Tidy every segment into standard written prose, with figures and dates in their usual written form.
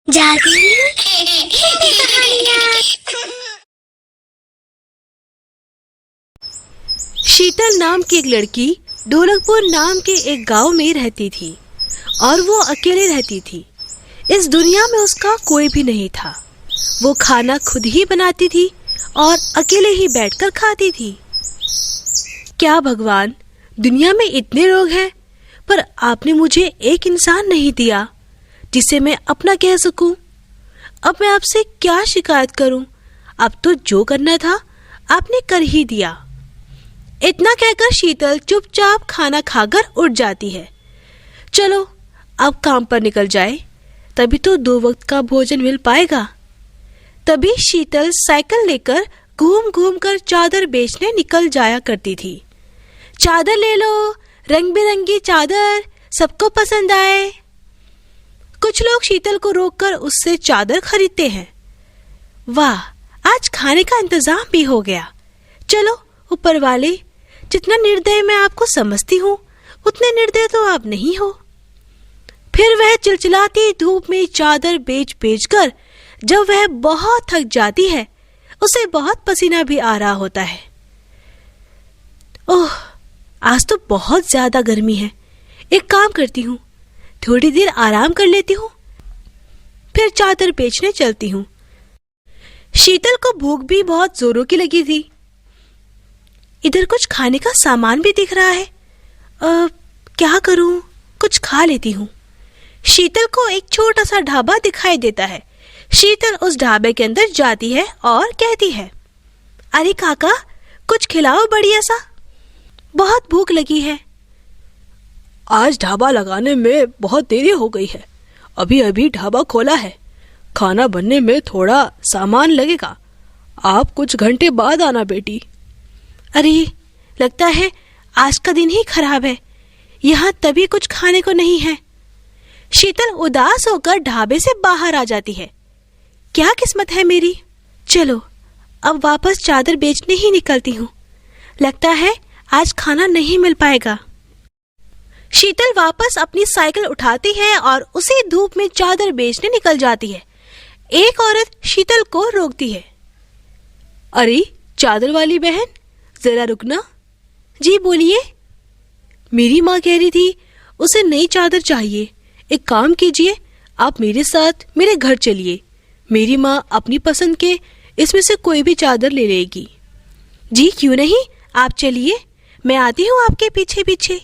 जादू कहानियाँ। शीतल नाम की एक लड़की ढोलकपुर नाम के एक गांव में रहती थी और वो अकेले रहती थी। इस दुनिया में उसका कोई भी नहीं था। वो खाना खुद ही बनाती थी और अकेले ही बैठकर खाती थी। क्या भगवान, दुनिया में इतने लोग हैं, पर आपने मुझे एक इंसान नहीं दिया जिसे मैं अपना कह सकूं। अब मैं आपसे क्या शिकायत करूं? अब तो जो करना था आपने कर ही दिया। इतना कहकर शीतल चुपचाप खाना खाकर उठ जाती है। चलो अब काम पर निकल जाए, तभी तो 2 वक्त का भोजन मिल पाएगा। तभी शीतल साइकिल लेकर घूम घूम कर चादर बेचने निकल जाया करती थी। चादर ले लो, रंग बिरंगी चादर, सबको पसंद आए। कुछ लोग शीतल को रोककर उससे चादर खरीदते हैं। वाह, आज खाने का इंतजाम भी हो गया। चलो ऊपर वाले, जितना निर्दय मैं आपको समझती हूँ उतने निर्दय तो आप नहीं हो। फिर वह चिलचिलाती धूप में चादर बेच बेच कर जब वह बहुत थक जाती है, उसे बहुत पसीना भी आ रहा होता है। ओह, आज तो बहुत ज्यादा गर्मी है। एक काम करती हूँ, थोड़ी देर आराम कर लेती हूँ, फिर चादर बेचने चलती हूँ। शीतल को भूख भी बहुत जोरों की लगी थी। इधर कुछ खाने का सामान भी दिख रहा है। क्या करूँ, कुछ खा लेती हूँ। शीतल को एक छोटा सा ढाबा दिखाई देता है। शीतल उस ढाबे के अंदर जाती है और कहती है, अरे काका, कुछ खिलाओ बढ़िया सा, बहुत भूख लगी है। आज ढाबा लगाने में बहुत देरी हो गई है। अभी अभी ढाबा खोला है। खाना बनने में थोड़ा सामान लगेगा। आप कुछ घंटे बाद आना बेटी। अरे, लगता है आज का दिन ही खराब है। यहाँ तभी कुछ खाने को नहीं है। शीतल उदास होकर ढाबे से बाहर आ जाती है। क्या किस्मत है मेरी। चलो अब वापस चादर बेचने ही निकलती हूँ। लगता है आज खाना नहीं मिल पाएगा। शीतल वापस अपनी साइकिल उठाती है और उसी धूप में चादर बेचने निकल जाती है। एक औरत शीतल को रोकती है। अरे चादर वाली बहन, जरा रुकना। जी बोलिए। मेरी माँ कह रही थी उसे नई चादर चाहिए। एक काम कीजिए, आप मेरे साथ मेरे घर चलिए। मेरी माँ अपनी पसंद के इसमें से कोई भी चादर ले लेगी। जी क्यों नहीं, आप चलिए, मैं आती हूँ आपके पीछे पीछे।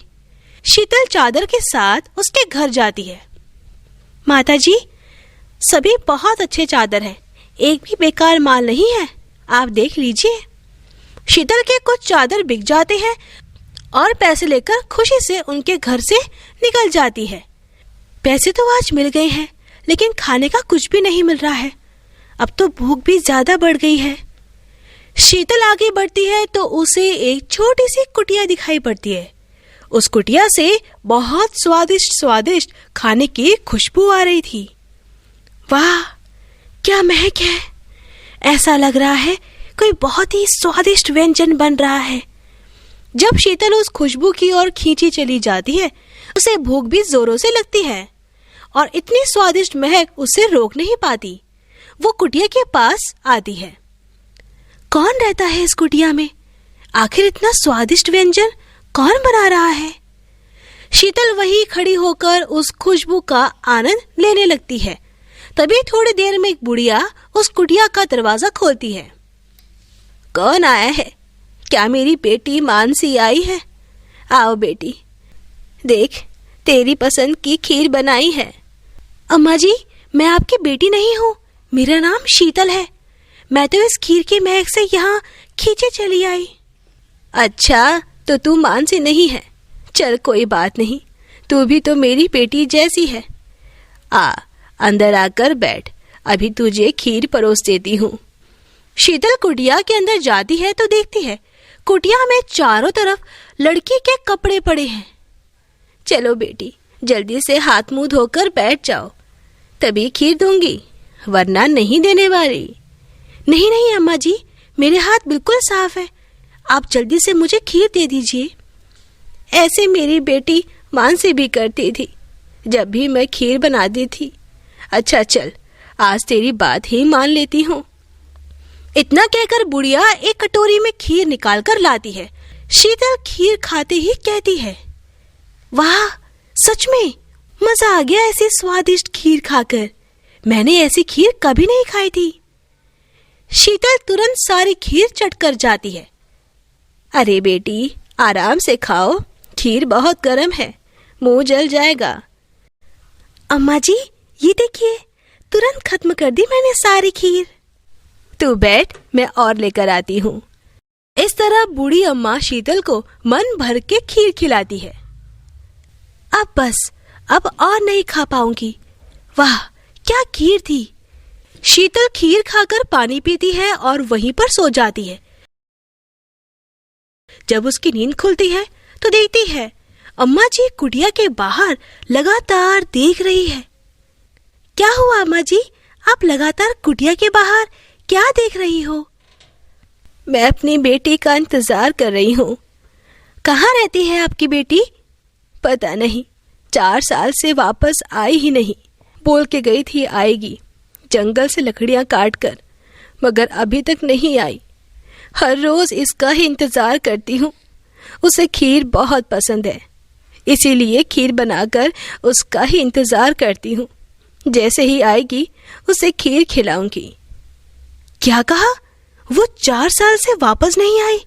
शीतल चादर के साथ उसके घर जाती है। माता जी, सभी बहुत अच्छे चादर हैं, एक भी बेकार माल नहीं है, आप देख लीजिए। शीतल के कुछ चादर बिक जाते हैं और पैसे लेकर खुशी से उनके घर से निकल जाती है। पैसे तो आज मिल गए हैं, लेकिन खाने का कुछ भी नहीं मिल रहा है। अब तो भूख भी ज्यादा बढ़ गई है। शीतल आगे बढ़ती है तो उसे एक छोटी सी कुटिया दिखाई पड़ती है। उस कुटिया से बहुत स्वादिष्ट स्वादिष्ट खाने की खुशबू आ रही थी। वाह, क्या महक है। ऐसा लग रहा है कोई बहुत ही स्वादिष्ट व्यंजन बन रहा है। जब शीतल उस खुशबू की ओर खींची चली जाती है, उसे भूख भी जोरों से लगती है और इतनी स्वादिष्ट महक उसे रोक नहीं पाती। वो कुटिया के पास आती है। कौन रहता है इस कुटिया में? आखिर इतना स्वादिष्ट व्यंजन कौन बना रहा है? शीतल वहीं खड़ी होकर उस खुशबू का आनंद लेने लगती है। तभी थोड़ी देर में एक बुढ़िया उस कुटिया का दरवाजा खोलती है। कौन आया है? क्या मेरी बेटी मानसी आई है? आओ बेटी, देख, तेरी पसंद की खीर बनाई है। अम्मा जी, मैं आपकी बेटी नहीं हूँ, मेरा नाम शीतल है। मैं तो इस खीर की महक से यहाँ खींचे चली आई। अच्छा, तो तू मानसी नहीं है। चल कोई बात नहीं, तू भी तो मेरी बेटी जैसी है। आ, अंदर आकर बैठ, अभी तुझे खीर परोस देती हूँ। शीतल कुटिया के अंदर जाती है तो देखती है कुटिया में चारों तरफ लड़की के कपड़े पड़े हैं। चलो बेटी, जल्दी से हाथ मुंह धोकर बैठ जाओ, तभी खीर दूंगी, वरना नहीं देने वाली। नहीं नहीं अम्मा जी, मेरे हाथ बिल्कुल साफ है, आप जल्दी से मुझे खीर दे दीजिए। ऐसे मेरी बेटी मानसी भी करती थी, जब भी मैं खीर बनाती थी। अच्छा चल, आज तेरी बात ही मान लेती हूँ। इतना कहकर बुढ़िया एक कटोरी में खीर निकाल कर लाती है। शीतल खीर खाते ही कहती है, वाह, सच में मजा आ गया ऐसी स्वादिष्ट खीर खाकर। मैंने ऐसी खीर कभी नहीं खाई थी। शीतल तुरंत सारी खीर चटकर जाती है। अरे बेटी, आराम से खाओ, खीर बहुत गर्म है, मुंह जल जाएगा। अम्मा जी, ये देखिए, तुरंत खत्म कर दी मैंने सारी खीर। तू बैठ, मैं और लेकर आती हूँ। इस तरह बूढ़ी अम्मा शीतल को मन भर के खीर खिलाती है। अब बस, अब और नहीं खा पाऊंगी। वाह, क्या खीर थी। शीतल खीर खाकर पानी पीती है और वहीं पर सो जाती है। जब उसकी नींद खुलती है तो देखती है अम्मा जी कुटिया के बाहर लगातार देख रही है। क्या हुआ अम्मा जी, आप लगातार कुटिया के बाहर क्या देख रही हो? मैं अपनी बेटी का इंतजार कर रही हूँ। कहाँ रहती है आपकी बेटी? पता नहीं, 4 साल से वापस आई ही नहीं। बोल के गई थी आएगी, जंगल से लकड़ियाँ काट कर, मगर अभी तक नहीं आई। हर रोज इसका ही इंतजार करती हूँ। उसे खीर बहुत पसंद है, इसीलिए खीर बनाकर उसका ही इंतजार करती हूँ। जैसे ही आएगी उसे खीर खिलाऊंगी। क्या कहा? वो 4 साल से वापस नहीं आई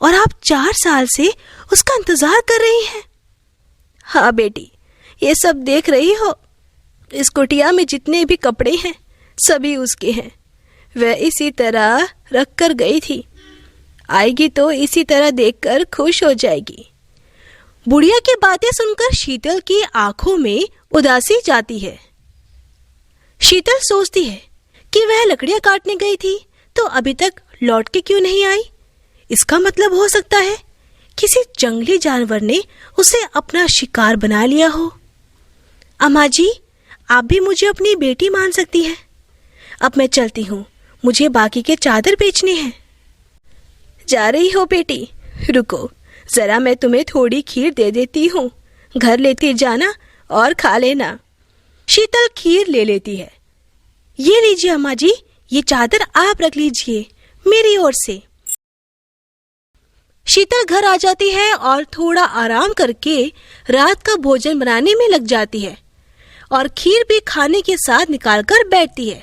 और आप 4 साल से उसका इंतजार कर रही हैं? हाँ बेटी, ये सब देख रही हो, इस कुटिया में जितने भी कपड़े हैं सभी उसके हैं। वह इसी तरह रख कर गई थी, आएगी तो इसी तरह देखकर खुश हो जाएगी। बुढ़िया की बातें सुनकर शीतल की आंखों में उदासी जाती है। शीतल सोचती है कि वह लकड़ियां काटने गई थी तो अभी तक लौट के क्यों नहीं आई। इसका मतलब हो सकता है किसी जंगली जानवर ने उसे अपना शिकार बना लिया हो। अम्मा जी, आप भी मुझे अपनी बेटी मान सकती हैं। अब मैं चलती हूँ, मुझे बाकी के चादर बेचने हैं। जा रही हो बेटी? रुको जरा, मैं तुम्हें थोड़ी खीर दे देती हूँ, घर लेती जाना और खा लेना। शीतल खीर ले लेती है। ये लीजिए अम्मा जी, ये चादर आप रख लीजिए मेरी ओर से। शीतल घर आ जाती है और थोड़ा आराम करके रात का भोजन बनाने में लग जाती है और खीर भी खाने के साथ निकाल कर बैठती है।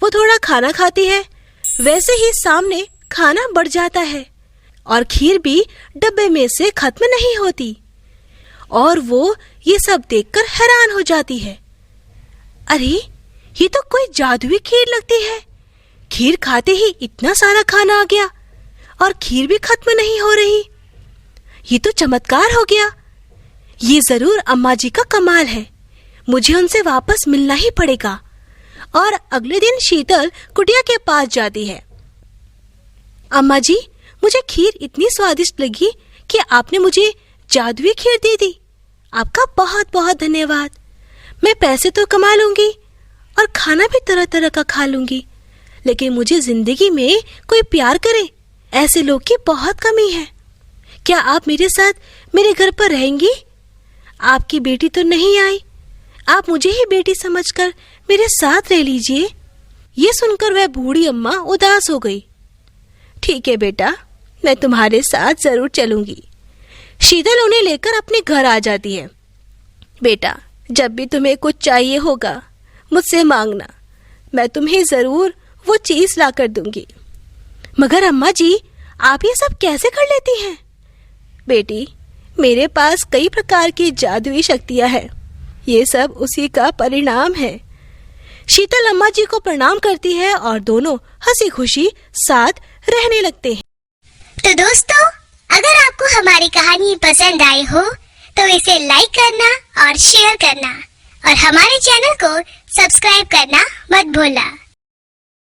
वो थोड़ा खाना खाती है, वैसे ही सामने खाना बढ़ जाता है और खीर भी डब्बे में से खत्म नहीं होती और वो ये सब देखकर हैरान हो जाती है। अरे, ये तो कोई जादुई खीर लगती है। खीर खाते ही इतना सारा खाना आ गया और खीर भी खत्म नहीं हो रही। ये तो चमत्कार हो गया। ये जरूर अम्मा जी का कमाल है। मुझे उनसे वापस मिलना ही पड़ेगा। और अगले दिन शीतल कुटिया के पास जाती है। अम्मा जी, मुझे खीर इतनी स्वादिष्ट लगी कि आपने मुझे जादुई खीर दे दी। आपका बहुत बहुत धन्यवाद। मैं पैसे तो कमा लूंगी और खाना भी तरह तरह का खा लूंगी, लेकिन मुझे जिंदगी में कोई प्यार करे ऐसे लोग की बहुत कमी है। क्या आप मेरे साथ मेरे घर पर रहेंगी? आपकी बेटी तो नहीं आई, आप मुझे ही बेटी समझकर मेरे साथ रह लीजिए। ये सुनकर वह बूढ़ी अम्मा उदास हो गई। ठीक है बेटा, मैं तुम्हारे साथ जरूर चलूंगी। शीतल उन्हें लेकर अपने घर आ जाती है। बेटा, जब भी तुम्हें कुछ चाहिए होगा मुझसे मांगना, मैं तुम्हें जरूर वो चीज ला कर दूंगी। मगर अम्मा जी, आप ये सब कैसे कर लेती हैं? बेटी, मेरे पास कई प्रकार की जादुई शक्तियां हैं। ये सब उसी का परिणाम है। शीतल अम्मा जी को प्रणाम करती है और दोनों हंसी खुशी साथ रहने लगते हैं। तो दोस्तों, अगर आपको हमारी कहानी पसंद आई हो तो इसे लाइक करना और शेयर करना और हमारे चैनल को सब्सक्राइब करना मत भूलना।